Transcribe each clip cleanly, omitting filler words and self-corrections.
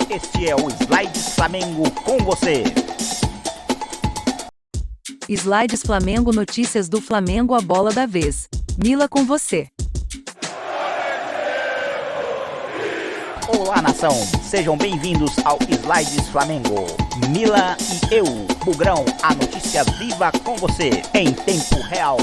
Este é o Slides Flamengo com você. Slides Flamengo, notícias do Flamengo, a bola da vez. Mila com você. Olá, nação, sejam bem-vindos ao Slides Flamengo. Mila e eu, Bugrão, a notícia viva com você, em tempo real.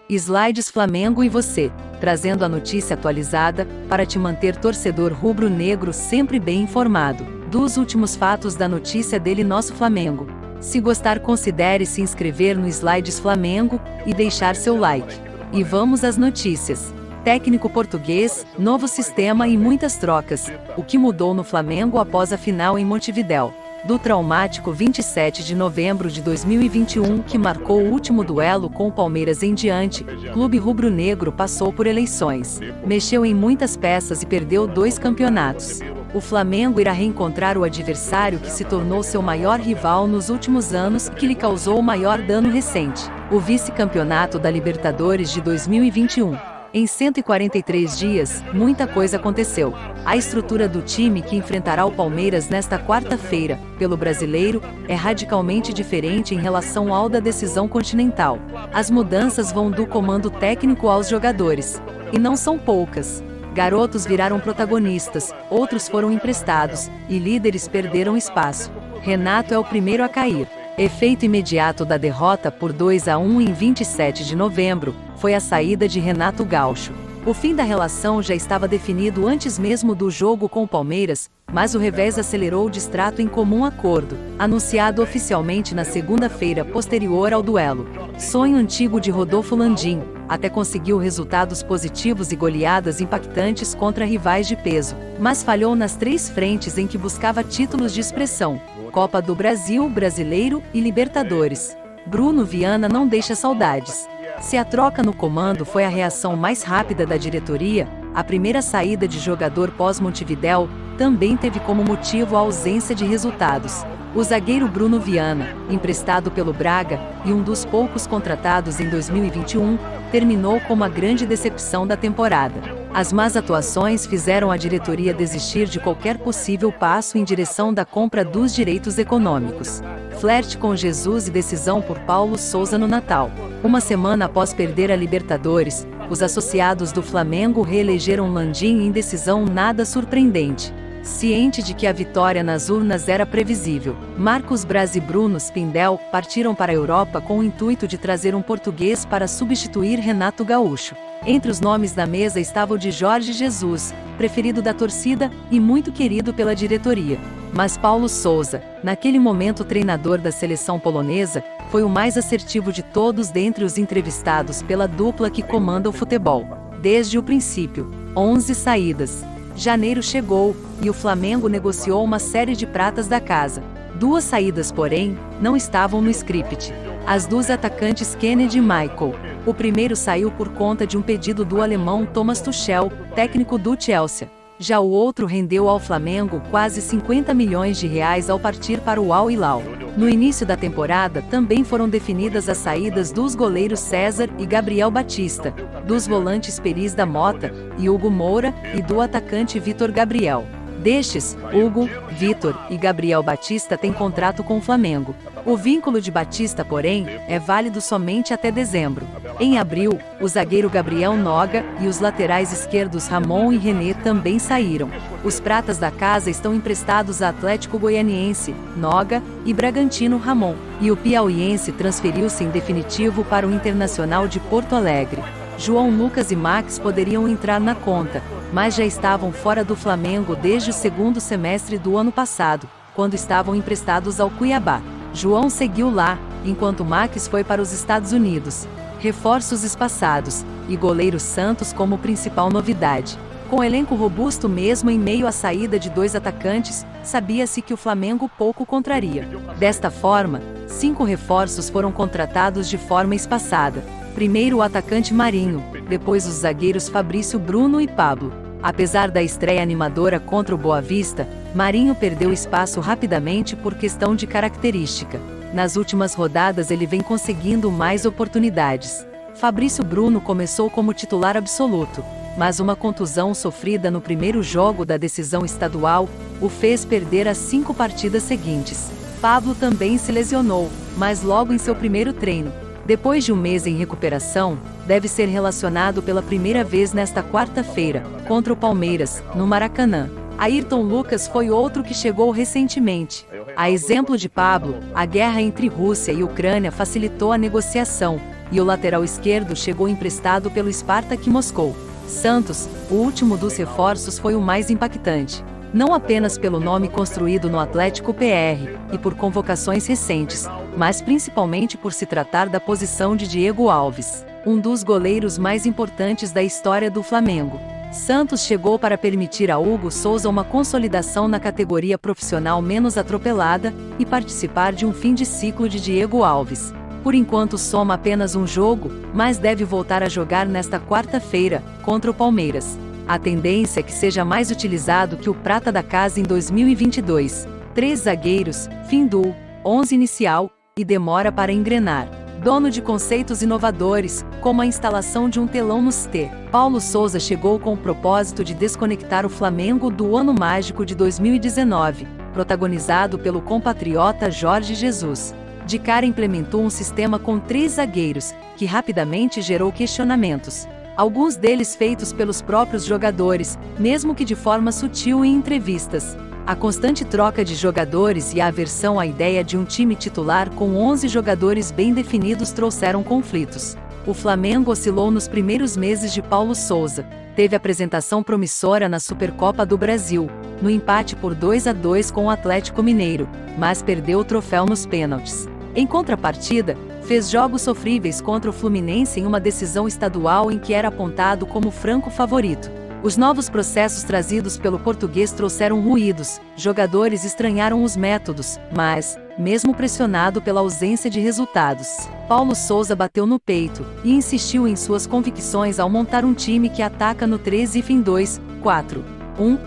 Slides Flamengo e você, trazendo a notícia atualizada, para te manter torcedor rubro-negro sempre bem informado, dos últimos fatos da notícia dele nosso Flamengo. Se gostar, considere se inscrever no Slides Flamengo, e deixar seu like. E vamos às notícias. Técnico português, novo sistema e muitas trocas. O que mudou no Flamengo após a final em Montevidéu? Do traumático 27 de novembro de 2021, que marcou o último duelo com o Palmeiras em diante, clube rubro-negro passou por eleições, mexeu em muitas peças e perdeu 2 campeonatos. O Flamengo irá reencontrar o adversário que se tornou seu maior rival nos últimos anos e que lhe causou o maior dano recente, o vice-campeonato da Libertadores de 2021. Em 143 dias, muita coisa aconteceu. A estrutura do time que enfrentará o Palmeiras nesta quarta-feira, pelo Brasileiro, é radicalmente diferente em relação ao da decisão continental. As mudanças vão do comando técnico aos jogadores. E não são poucas. Garotos viraram protagonistas, outros foram emprestados, e líderes perderam espaço. Renato é o primeiro a cair. Efeito imediato da derrota por 2-1 em 27 de novembro, foi a saída de Renato Gaúcho. O fim da relação já estava definido antes mesmo do jogo com o Palmeiras, mas o revés acelerou o distrato em comum acordo, anunciado oficialmente na segunda-feira posterior ao duelo. Sonho antigo de Rodolfo Landim, até conseguiu resultados positivos e goleadas impactantes contra rivais de peso, mas falhou nas 3 frentes em que buscava títulos de expressão: Copa do Brasil, Brasileiro e Libertadores. Bruno Viana não deixa saudades. Se a troca no comando foi a reação mais rápida da diretoria, a primeira saída de jogador pós-Montevidéu também teve como motivo a ausência de resultados. O zagueiro Bruno Viana, emprestado pelo Braga e um dos poucos contratados em 2021, terminou como a grande decepção da temporada. As más atuações fizeram a diretoria desistir de qualquer possível passo em direção da compra dos direitos econômicos. Flerte com Jesus e decisão por Paulo Sousa no Natal. Uma semana após perder a Libertadores, os associados do Flamengo reelegeram Landim em decisão nada surpreendente. Ciente de que a vitória nas urnas era previsível, Marcos Braz e Bruno Spindel partiram para a Europa com o intuito de trazer um português para substituir Renato Gaúcho. Entre os nomes da mesa estava o de Jorge Jesus, preferido da torcida e muito querido pela diretoria. Mas Paulo Sousa, naquele momento treinador da seleção polonesa, foi o mais assertivo de todos dentre os entrevistados pela dupla que comanda o futebol. Desde o princípio, 11 saídas. Janeiro chegou, e o Flamengo negociou uma série de pratas da casa. 2 saídas, porém, não estavam no script. As dos atacantes Kennedy e Michael. O primeiro saiu por conta de um pedido do alemão Thomas Tuchel, técnico do Chelsea. Já o outro rendeu ao Flamengo quase 50 milhões de reais ao partir para o Al Hilal. No início da temporada também foram definidas as saídas dos goleiros César e Gabriel Batista, dos volantes Peris da Mota e Hugo Moura e do atacante Vitor Gabriel. Destes, Hugo, Vitor e Gabriel Batista têm contrato com o Flamengo. O vínculo de Batista, porém, é válido somente até dezembro. Em abril, o zagueiro Gabriel Noga e os laterais esquerdos Ramon e René também saíram. Os pratas da casa estão emprestados a Atlético Goianiense, Noga, e Bragantino, Ramon. E o piauiense transferiu-se em definitivo para o Internacional de Porto Alegre. João Lucas e Max poderiam entrar na conta, mas já estavam fora do Flamengo desde o segundo semestre do ano passado, quando estavam emprestados ao Cuiabá. João seguiu lá, enquanto Max foi para os Estados Unidos. Reforços espaçados, e goleiro Santos como principal novidade. Com elenco robusto mesmo em meio à saída de 2 atacantes, sabia-se que o Flamengo pouco contraria. Desta forma, 5 reforços foram contratados de forma espaçada. Primeiro o atacante Marinho, depois os zagueiros Fabrício, Bruno e Pablo. Apesar da estreia animadora contra o Boa Vista, Marinho perdeu espaço rapidamente por questão de característica. Nas últimas rodadas ele vem conseguindo mais oportunidades. Fabrício Bruno começou como titular absoluto. mas uma contusão sofrida no primeiro jogo da decisão estadual o fez perder as 5 partidas seguintes. Pablo também se lesionou, mas logo em seu primeiro treino. Depois de um mês em recuperação, deve ser relacionado pela primeira vez nesta quarta-feira, contra o Palmeiras, no Maracanã. Ayrton Lucas foi outro que chegou recentemente. A exemplo de Pablo, a guerra entre Rússia e Ucrânia facilitou a negociação, e o lateral esquerdo chegou emprestado pelo Spartak Moscou. Santos, o último dos reforços, foi o mais impactante. Não apenas pelo nome construído no Atlético PR, e por convocações recentes, mas principalmente por se tratar da posição de Diego Alves, um dos goleiros mais importantes da história do Flamengo. Santos chegou para permitir a Hugo Souza uma consolidação na categoria profissional menos atropelada e participar de um fim de ciclo de Diego Alves. Por enquanto soma apenas um jogo, mas deve voltar a jogar nesta quarta-feira, contra o Palmeiras. A tendência é que seja mais utilizado que o prata da casa em 2022. 3 zagueiros, fim do 11 inicial, e demora para engrenar. Dono de conceitos inovadores, como a instalação de um telão no CT, Paulo Souza chegou com o propósito de desconectar o Flamengo do ano mágico de 2019, protagonizado pelo compatriota Jorge Jesus. De cara implementou um sistema com 3 zagueiros, que rapidamente gerou questionamentos. Alguns deles feitos pelos próprios jogadores, mesmo que de forma sutil em entrevistas. A constante troca de jogadores e a aversão à ideia de um time titular com 11 jogadores bem definidos trouxeram conflitos. O Flamengo oscilou nos primeiros meses de Paulo Souza. Teve apresentação promissora na Supercopa do Brasil, no empate por 2-2 com o Atlético Mineiro, mas perdeu o troféu nos pênaltis. Em contrapartida, fez jogos sofríveis contra o Fluminense em uma decisão estadual em que era apontado como franco favorito. Os novos processos trazidos pelo português trouxeram ruídos, jogadores estranharam os métodos, mas, mesmo pressionado pela ausência de resultados, Paulo Souza bateu no peito e insistiu em suas convicções ao montar um time que ataca no 3-2-4-1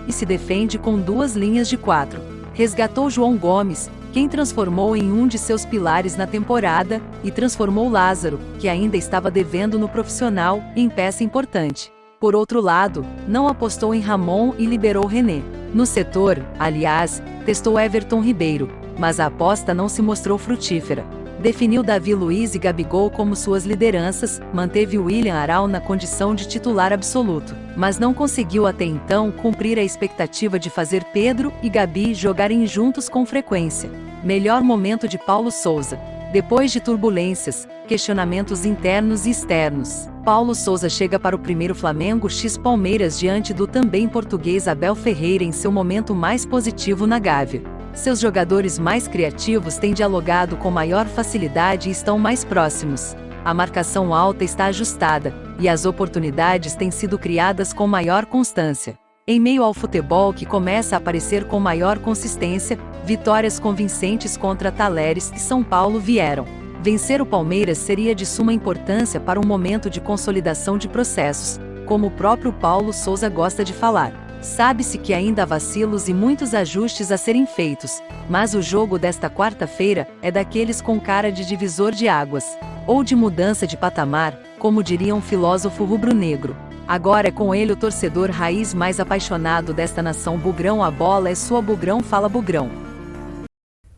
e se defende com 2 linhas de 4. Resgatou João Gomes, quem transformou em um de seus pilares na temporada, e transformou Lázaro, que ainda estava devendo no profissional, em peça importante. Por outro lado, não apostou em Ramon e liberou René. No setor, aliás, testou Everton Ribeiro, mas a aposta não se mostrou frutífera. Definiu Davi Luiz e Gabigol como suas lideranças, manteve William Arão na condição de titular absoluto, mas não conseguiu até então cumprir a expectativa de fazer Pedro e Gabi jogarem juntos com frequência. Melhor momento de Paulo Souza. Depois de turbulências, questionamentos internos e externos, Paulo Souza chega para o primeiro Flamengo x Palmeiras diante do também português Abel Ferreira em seu momento mais positivo na Gávea. Seus jogadores mais criativos têm dialogado com maior facilidade e estão mais próximos. A marcação alta está ajustada, e as oportunidades têm sido criadas com maior constância. Em meio ao futebol que começa a aparecer com maior consistência, vitórias convincentes contra Talheres e São Paulo vieram. Vencer o Palmeiras seria de suma importância para um momento de consolidação de processos, como o próprio Paulo Souza gosta de falar. Sabe-se que ainda há vacilos e muitos ajustes a serem feitos, mas o jogo desta quarta-feira é daqueles com cara de divisor de águas, ou de mudança de patamar, como diria um filósofo rubro-negro. Agora é com ele o torcedor raiz mais apaixonado desta nação. Bugrão, a bola é sua. Bugrão, fala Bugrão.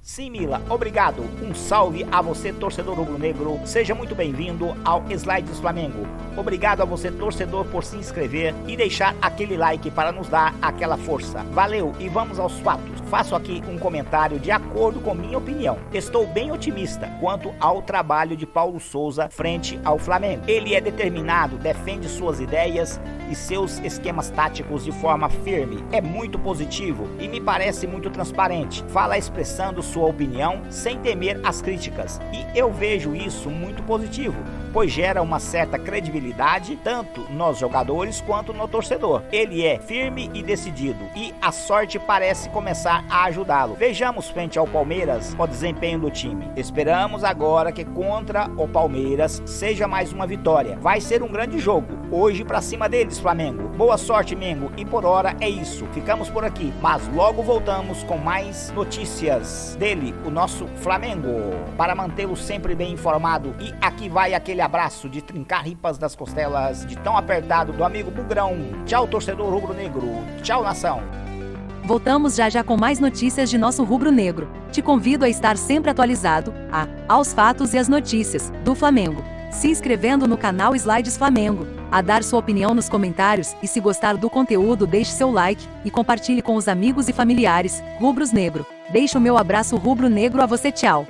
Sim, Mila, obrigado. Um salve a você, torcedor rubro-negro. Seja muito bem-vindo ao Slides Flamengo. Obrigado a você, torcedor, por se inscrever e deixar aquele like para nos dar aquela força. Valeu, e vamos aos fatos. Faço aqui um comentário de acordo com minha opinião. Estou bem otimista quanto ao trabalho de Paulo Souza frente ao Flamengo. Ele é determinado, defende suas ideias e seus esquemas táticos de forma firme. É muito positivo e me parece muito transparente. Fala expressando sua opinião sem temer as críticas. E eu vejo isso muito positivo, pois gera uma certa credibilidade tanto nos jogadores quanto no torcedor. Ele é firme e decidido e a sorte parece começar a ajudá-lo. Vejamos frente ao Palmeiras o desempenho do time. Esperamos agora que contra o Palmeiras seja mais uma vitória. Vai ser um grande jogo. Hoje pra cima deles, Flamengo. Boa sorte, Mengo. E por hora é isso. Ficamos por aqui, mas logo voltamos com mais notícias de ele, o nosso Flamengo, para mantê-lo sempre bem informado. E aqui vai aquele abraço de trincar ripas das costelas, de tão apertado, do amigo Bugrão. Tchau, torcedor rubro-negro. Tchau, nação. Voltamos já já com mais notícias de nosso rubro-negro. Te convido a estar sempre atualizado aos fatos e as notícias do Flamengo, se inscrevendo no canal Slides Flamengo, a dar sua opinião nos comentários e, se gostar do conteúdo, deixe seu like e compartilhe com os amigos e familiares. Rubros Negro. Deixo o meu abraço rubro-negro a você. Tchau.